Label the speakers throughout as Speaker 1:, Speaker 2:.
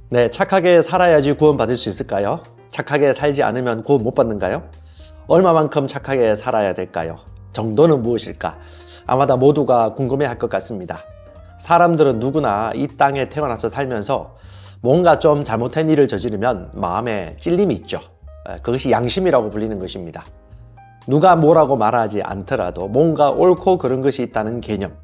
Speaker 1: 네, 착하게 살아야지 구원받을 수 있을까요? 착하게 살지 않으면 구원 못 받는가요? 얼마만큼 착하게 살아야 될까요? 정도는 무엇일까? 아마도 모두가 궁금해할 것 같습니다. 사람들은 누구나 이 땅에 태어나서 살면서 뭔가 좀 잘못된 일을 저지르면 마음에 찔림이 있죠. 그것이 양심이라고 불리는 것입니다. 누가 뭐라고 말하지 않더라도 뭔가 옳고 그른 것이 있다는 개념,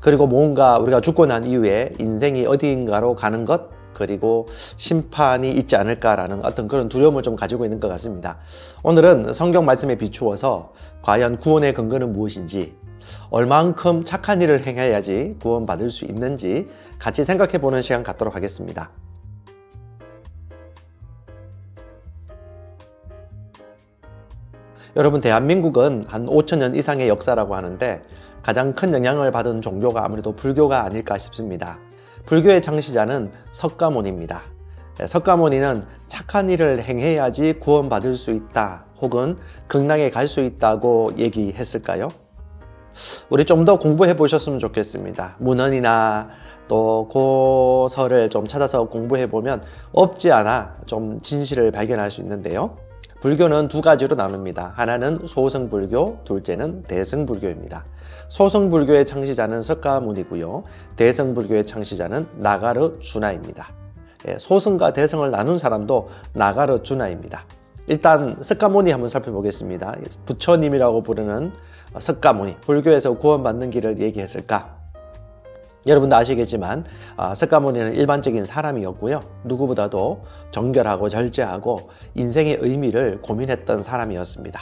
Speaker 1: 그리고 뭔가 우리가 죽고 난 이후에 인생이 어디인가로 가는 것, 그리고 심판이 있지 않을까라는 어떤 그런 두려움을 좀 가지고 있는 것 같습니다. 오늘은 성경 말씀에 비추어서 과연 구원의 근거는 무엇인지, 얼만큼 착한 일을 행해야지 구원받을 수 있는지 같이 생각해 보는 시간 갖도록 하겠습니다. 여러분, 대한민국은 한 5,000년 이상의 역사라고 하는데 가장 큰 영향을 받은 종교가 아무래도 불교가 아닐까 싶습니다. 불교의 창시자는 석가모니입니다. 석가모니는 착한 일을 행해야지 구원받을 수 있다, 혹은 극락에 갈 수 있다고 얘기했을까요? 우리 좀 더 공부해 보셨으면 좋겠습니다. 문헌이나 또 고서를 좀 찾아서 공부해 보면 없지 않아 좀 진실을 발견할 수 있는데요. 불교는 두 가지로 나눕니다. 하나는 소승불교, 둘째는 대승불교입니다. 소승불교의 창시자는 석가모니고요. 대승불교의 창시자는 나가르주나입니다. 소승과 대승을 나눈 사람도 나가르주나입니다. 일단 석가모니 한번 살펴보겠습니다. 부처님이라고 부르는 석가모니, 불교에서 구원받는 길을 얘기했을까? 여러분도 아시겠지만 석가모니는 일반적인 사람이었고요. 누구보다도 정결하고 절제하고 인생의 의미를 고민했던 사람이었습니다.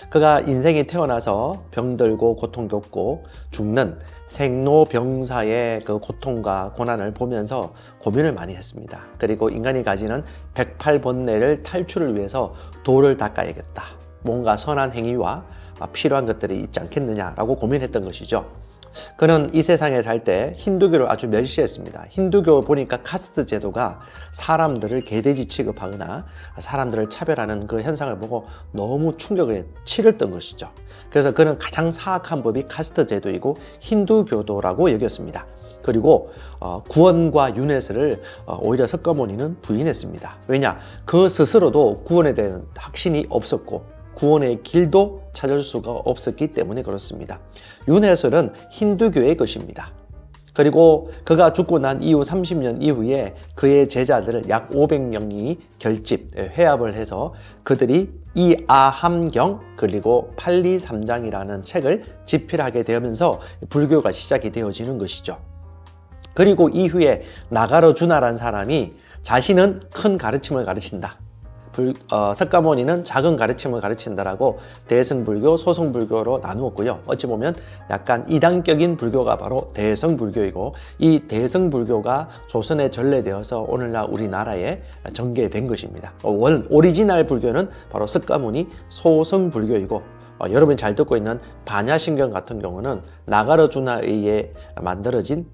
Speaker 1: 그가 인생이 태어나서 병들고 고통 겪고 죽는 생로병사의 그 고통과 고난을 보면서 고민을 많이 했습니다. 그리고 인간이 가지는 108번뇌를 탈출을 위해서 도를 닦아야겠다. 뭔가 선한 행위와 필요한 것들이 있지 않겠느냐라고 고민했던 것이죠. 그는 이 세상에 살 때 힌두교를 아주 멸시했습니다. 힌두교 보니까 카스트 제도가 사람들을 개돼지 취급하거나 사람들을 차별하는 그 현상을 보고 너무 충격을 치렀던 것이죠. 그래서 그는 가장 사악한 법이 카스트 제도이고 힌두교도라고 여겼습니다. 그리고 구원과 윤회설을 오히려 석가모니는 부인했습니다. 왜냐? 그 스스로도 구원에 대한 확신이 없었고 구원의 길도 찾을 수가 없었기 때문에 그렇습니다. 윤회설은 힌두교의 것입니다. 그리고 그가 죽고 난 이후 30년 이후에 그의 제자들을 약 500명이 회합을 해서 그들이 이 아함경 그리고 팔리삼장이라는 책을 집필하게 되면서 불교가 시작이 되어지는 것이죠. 그리고 이후에 나가르주나라는 사람이 자신은 큰 가르침을 가르친다, 석가모니는 작은 가르침을 가르친다라고 대승불교, 소승불교로 나누었고요. 어찌 보면 약간 이단격인 불교가 바로 대승불교이고, 이 대승불교가 조선에 전래되어서 오늘날 우리나라에 전개된 것입니다. 오리지널 불교는 바로 석가모니 소승불교이고, 여러분이 잘 듣고 있는 반야심경 같은 경우는 나가르주나에 의해 만들어진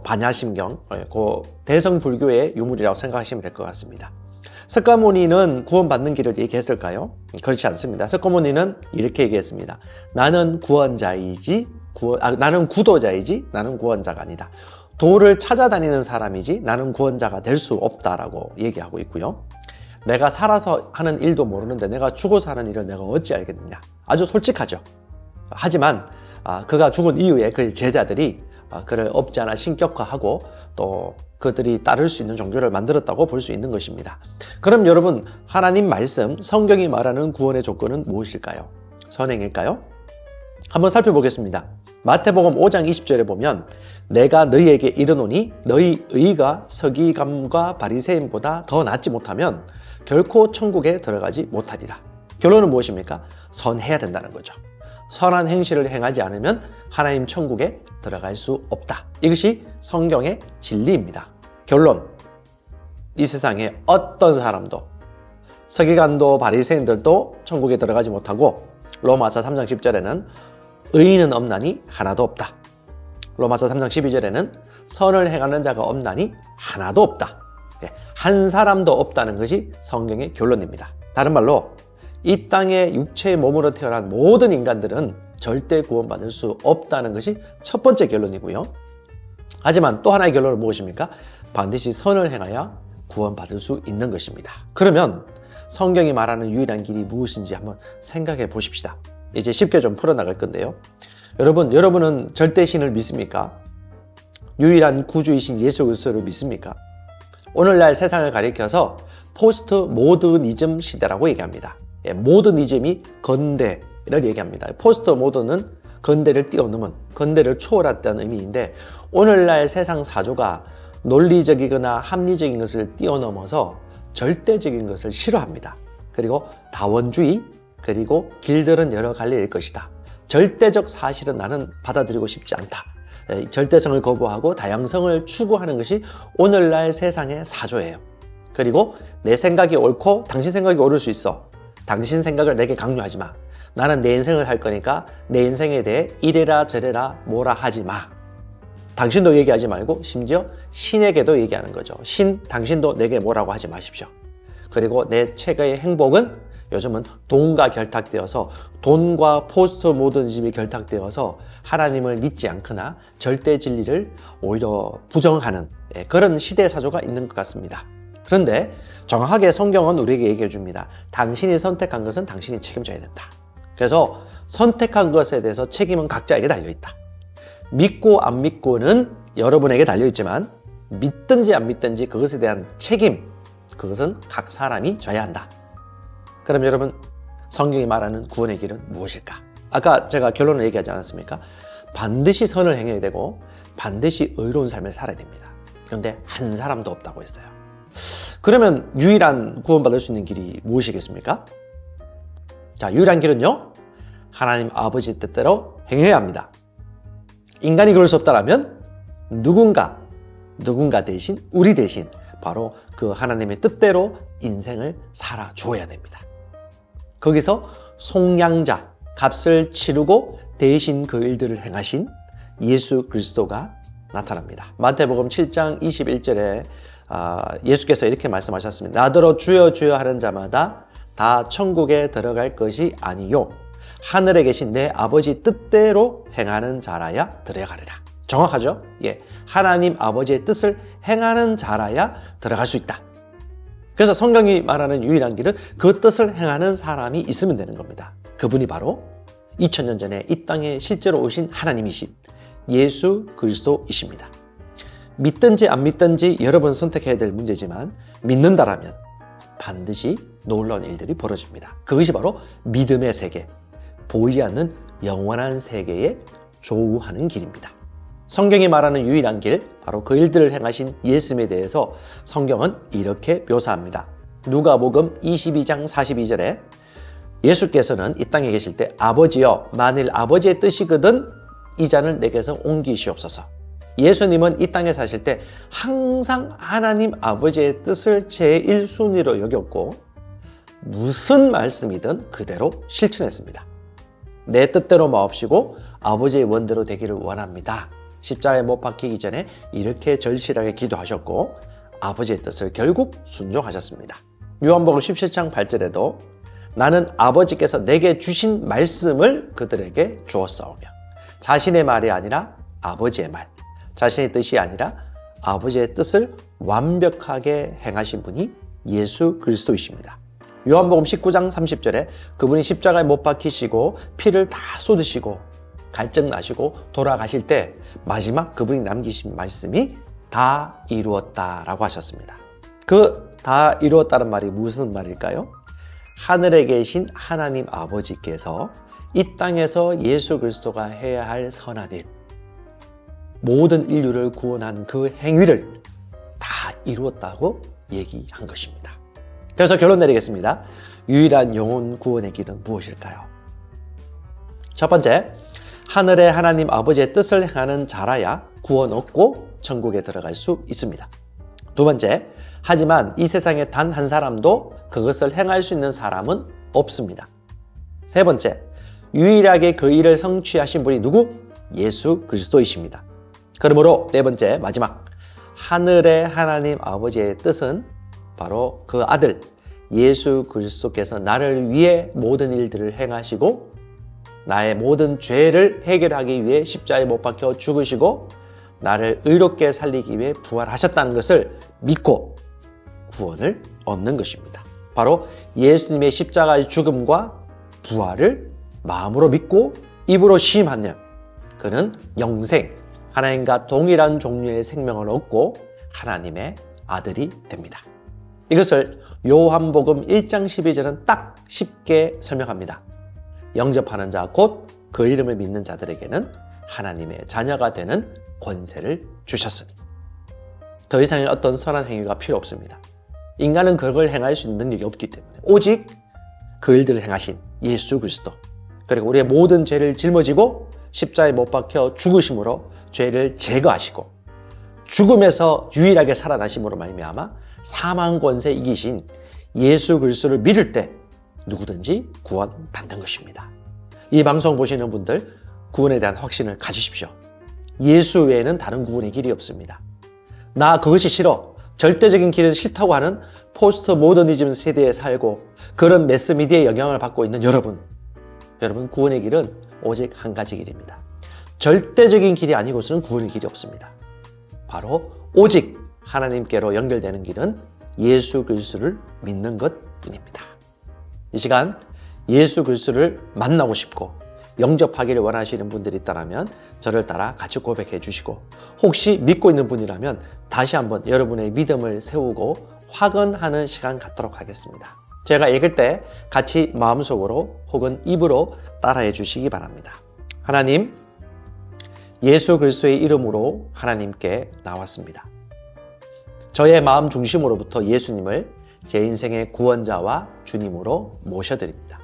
Speaker 1: 반야심경, 그 대승불교의 유물이라고 생각하시면 될 것 같습니다. 석가모니는 구원받는 길을 얘기했을까요? 그렇지 않습니다. 석가모니는 이렇게 얘기했습니다. 나는 나는 구도자이지 나는 구원자가 아니다. 도를 찾아다니는 사람이지 나는 구원자가 될 수 없다라고 얘기하고 있고요. 내가 살아서 하는 일도 모르는데 내가 죽어서 하는 일을 내가 어찌 알겠느냐. 아주 솔직하죠. 하지만 그가 죽은 이후에 그 제자들이 그를 없지 않아 신격화하고 또 그들이 따를 수 있는 종교를 만들었다고 볼 수 있는 것입니다. 그럼 여러분, 하나님 말씀, 성경이 말하는 구원의 조건은 무엇일까요? 선행일까요? 한번 살펴보겠습니다. 마태복음 5장 20절에 보면 내가 너희에게 이르노니 너희 의가 서기관과 바리새인보다 더 낫지 못하면 결코 천국에 들어가지 못하리라. 결론은 무엇입니까? 선해야 된다는 거죠. 선한 행실을 행하지 않으면 하나님 천국에 들어갈 수 없다. 이것이 성경의 진리입니다. 결론, 이 세상에 어떤 사람도, 서기관도 바리새인들도 천국에 들어가지 못하고, 로마서 3장 10절에는 의인은 없나니 하나도 없다. 로마서 3장 12절에는 선을 행하는 자가 없나니 하나도 없다. 한 사람도 없다는 것이 성경의 결론입니다. 다른 말로 이 땅에 육체의 몸으로 태어난 모든 인간들은 절대 구원받을 수 없다는 것이 첫 번째 결론이고요. 하지만 또 하나의 결론은 무엇입니까? 반드시 선을 행하여 구원받을 수 있는 것입니다. 그러면 성경이 말하는 유일한 길이 무엇인지 한번 생각해 보십시다. 이제 쉽게 좀 풀어나갈 건데요. 여러분은 절대신을 믿습니까? 유일한 구주이신 예수 그리스도를 믿습니까? 오늘날 세상을 가리켜서 포스트 모더니즘 시대라고 얘기합니다. 모더니즘이 건대를 얘기합니다. 포스트 모더는 건대를 뛰어넘은, 건대를 초월했다는 의미인데, 오늘날 세상 사조가 논리적이거나 합리적인 것을 뛰어넘어서 절대적인 것을 싫어합니다. 그리고 다원주의, 그리고 길들은 여러 갈래일 것이다. 절대적 사실은 나는 받아들이고 싶지 않다. 절대성을 거부하고 다양성을 추구하는 것이 오늘날 세상의 사조예요. 그리고 내 생각이 옳고 당신 생각이 옳을 수 있어. 당신 생각을 내게 강요하지 마. 나는 내 인생을 살 거니까 내 인생에 대해 이래라 저래라 뭐라 하지 마. 당신도 얘기하지 말고 심지어 신에게도 얘기하는 거죠. 신, 당신도 내게 뭐라고 하지 마십시오. 그리고 내 최고의 행복은 요즘은 돈과 결탁되어서, 돈과 포스트 모더니즘이 결탁되어서 하나님을 믿지 않거나 절대 진리를 오히려 부정하는 그런 시대 사조가 있는 것 같습니다. 그런데 정확하게 성경은 우리에게 얘기해 줍니다. 당신이 선택한 것은 당신이 책임져야 된다. 그래서 선택한 것에 대해서 책임은 각자에게 달려있다. 믿고 안 믿고는 여러분에게 달려있지만, 믿든지 안 믿든지 그것에 대한 책임, 그것은 각 사람이 져야 한다. 그럼 여러분, 성경이 말하는 구원의 길은 무엇일까? 아까 제가 결론을 얘기하지 않았습니까? 반드시 선을 행해야 되고 반드시 의로운 삶을 살아야 됩니다. 그런데 한 사람도 없다고 했어요. 그러면 유일한 구원받을 수 있는 길이 무엇이겠습니까? 자, 유일한 길은요, 하나님 아버지 뜻대로 행해야 합니다. 인간이 그럴 수 없다라면 누군가 대신, 우리 대신 바로 그 하나님의 뜻대로 인생을 살아줘야 됩니다. 거기서 속량자, 값을 치르고 대신 그 일들을 행하신 예수 그리스도가 나타납니다. 마태복음 7장 21절에 예수께서 이렇게 말씀하셨습니다. 나더러 주여 주여 하는 자마다 다 천국에 들어갈 것이 아니요 하늘에 계신 내 아버지 뜻대로 행하는 자라야 들어가리라. 정확하죠? 예, 하나님 아버지의 뜻을 행하는 자라야 들어갈 수 있다. 그래서 성경이 말하는 유일한 길은 그 뜻을 행하는 사람이 있으면 되는 겁니다. 그분이 바로 2000년 전에 이 땅에 실제로 오신 하나님이신 예수 그리스도이십니다. 믿든지 안 믿든지 여러분 선택해야 될 문제지만, 믿는다라면 반드시 놀라운 일들이 벌어집니다. 그것이 바로 믿음의 세계, 보이지 않는 영원한 세계에 조우하는 길입니다. 성경이 말하는 유일한 길, 바로 그 일들을 행하신 예수님에 대해서 성경은 이렇게 묘사합니다. 누가복음 22장 42절에 예수께서는 이 땅에 계실 때 아버지여, 만일 아버지의 뜻이거든 이 잔을 내게서 옮기시옵소서. 예수님은 이 땅에 사실 때 항상 하나님 아버지의 뜻을 제일 순위로 여겼고, 무슨 말씀이든 그대로 실천했습니다. 내 뜻대로 마옵시고 아버지의 원대로 되기를 원합니다. 십자가에 못 박히기 전에 이렇게 절실하게 기도하셨고 아버지의 뜻을 결국 순종하셨습니다. 요한복음 17장 8절에도 나는 아버지께서 내게 주신 말씀을 그들에게 주었사오며, 자신의 말이 아니라 아버지의 말, 자신의 뜻이 아니라 아버지의 뜻을 완벽하게 행하신 분이 예수 그리스도이십니다. 요한복음 19장 30절에 그분이 십자가에 못 박히시고 피를 다 쏟으시고 갈증 나시고 돌아가실 때 마지막 그분이 남기신 말씀이 다 이루었다라고 하셨습니다. 그 다 이루었다는 말이 무슨 말일까요? 하늘에 계신 하나님 아버지께서 이 땅에서 예수 그리스도가 해야 할 선한 일, 모든 인류를 구원한 그 행위를 다 이루었다고 얘기한 것입니다. 그래서 결론 내리겠습니다. 유일한 영혼 구원의 길은 무엇일까요? 첫 번째, 하늘의 하나님 아버지의 뜻을 행하는 자라야 구원 얻고 천국에 들어갈 수 있습니다. 두 번째, 하지만 이 세상에 단 한 사람도 그것을 행할 수 있는 사람은 없습니다. 세 번째, 유일하게 그 일을 성취하신 분이 누구? 예수 그리스도이십니다. 그러므로 네 번째, 마지막, 하늘의 하나님 아버지의 뜻은 바로 그 아들 예수 그리스도께서 나를 위해 모든 일들을 행하시고 나의 모든 죄를 해결하기 위해 십자가에 못 박혀 죽으시고 나를 의롭게 살리기 위해 부활하셨다는 것을 믿고 구원을 얻는 것입니다. 바로 예수님의 십자가의 죽음과 부활을 마음으로 믿고 입으로 시인하면 그는 영생, 하나님과 동일한 종류의 생명을 얻고 하나님의 아들이 됩니다. 이것을 요한복음 1장 12절은 딱 쉽게 설명합니다. 영접하는 자 곧 그 이름을 믿는 자들에게는 하나님의 자녀가 되는 권세를 주셨으니 더 이상의 어떤 선한 행위가 필요 없습니다. 인간은 그걸 행할 수 있는 능력이 없기 때문에 오직 그 일들을 행하신 예수 그리스도, 그리고 우리의 모든 죄를 짊어지고 십자가에 못 박혀 죽으심으로 죄를 제거하시고 죽음에서 유일하게 살아나심으로 말미암아 사망 권세 이기신 예수 그리스도를 믿을 때 누구든지 구원받는 것입니다. 이 방송 보시는 분들 구원에 대한 확신을 가지십시오. 예수 외에는 다른 구원의 길이 없습니다. 나 그것이 싫어, 절대적인 길은 싫다고 하는 포스트 모더니즘 세대에 살고 그런 매스미디어의 영향을 받고 있는 여러분 구원의 길은 오직 한 가지 길입니다. 절대적인 길이 아니고서는 구원의 길이 없습니다. 바로 오직 하나님께로 연결되는 길은 예수 그리스도를 믿는 것뿐입니다. 이 시간 예수 그리스도를 만나고 싶고 영접하기를 원하시는 분들이 있다면 저를 따라 같이 고백해 주시고, 혹시 믿고 있는 분이라면 다시 한번 여러분의 믿음을 세우고 확언하는 시간 갖도록 하겠습니다. 제가 읽을 때 같이 마음속으로 혹은 입으로 따라해 주시기 바랍니다. 하나님, 예수 그리스도의 이름으로 하나님께 나왔습니다. 저의 마음 중심으로부터 예수님을 제 인생의 구원자와 주님으로 모셔드립니다.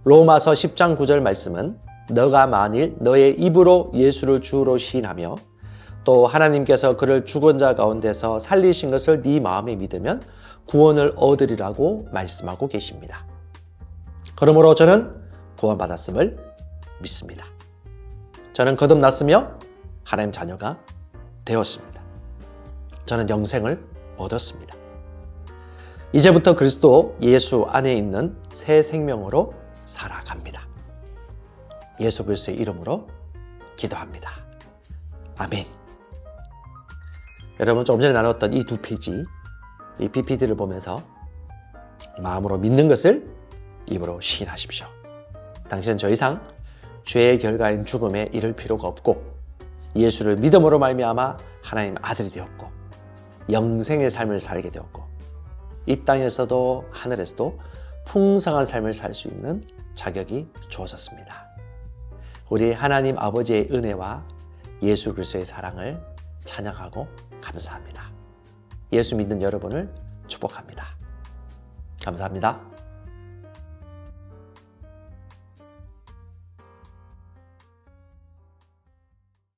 Speaker 1: 로마서 10장 9절 말씀은 너가 만일 너의 입으로 예수를 주로 시인하며 또 하나님께서 그를 죽은 자 가운데서 살리신 것을 네 마음에 믿으면 구원을 얻으리라고 말씀하고 계십니다. 그러므로 저는 구원받았음을 믿습니다. 저는 거듭났으며 하나님 자녀가 되었습니다. 저는 영생을 얻었습니다. 이제부터 그리스도 예수 안에 있는 새 생명으로 살아갑니다. 예수 그리스도의 이름으로 기도합니다. 아멘. 여러분, 조금 전에 나눴던 이 두 페이지, 이 PPT를 보면서 마음으로 믿는 것을 입으로 시인하십시오. 당신은 더 이상 죄의 결과인 죽음에 이를 필요가 없고 예수를 믿음으로 말미암아 하나님의 아들이 되었고 영생의 삶을 살게 되었고 이 땅에서도 하늘에서도 풍성한 삶을 살 수 있는 자격이 주어졌습니다. 우리 하나님 아버지의 은혜와 예수 그리스도의 사랑을 찬양하고 감사합니다. 예수 믿는 여러분을 축복합니다. 감사합니다.